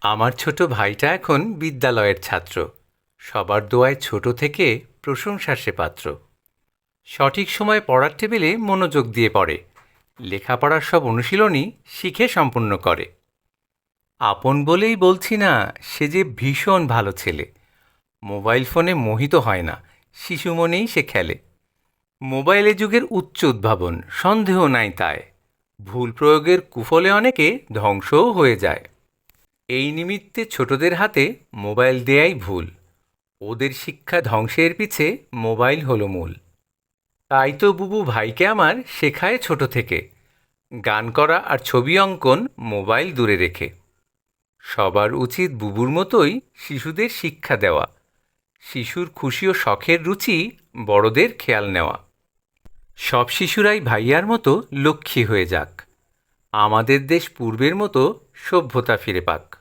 আমার ছোট ভাইটা এখন বিদ্যালয়ের ছাত্র। সবার দোয়ায় ছোট থেকে প্রশংসার সে পাত্র। সঠিক সময়ে পড়ার টেবিলে মনোযোগ দিয়ে পড়ে, লেখাপড়ার সব অনুশীলনী শিখে সম্পূর্ণ করে। আপন বলেই বলছি না, সে যে ভীষণ ভালো ছেলে। মোবাইল ফোনে মোহিত হয় না, শিশু মনেই সে খেলে। মোবাইলে যুগের উচ্চ উদ্ভাবন, সন্দেহ নাই তাই। ভুল প্রয়োগের কুফলে অনেকে ধ্বংসও হয়ে যায়। এই নিমিত্তে ছোটদের হাতে মোবাইল দেয়াই ভুল। ওদের শিক্ষা ধ্বংসের পিছে মোবাইল হলো মূল। তাই তো বুবু ভাইকে আমার শেখায় ছোট থেকে, গান করা আর ছবি অঙ্কন মোবাইল দূরে রেখে। সবার উচিত বুবুর মতোই শিশুদের শিক্ষা দেওয়া। শিশুর খুশি ও শখের রুচি বড়দের খেয়াল নেওয়া। সব শিশুরাই ভাইয়ার মতো লক্ষ্মী হয়ে যাক। আমাদের দেশ পূর্বের মতো সভ্যতা ফিরে পাক।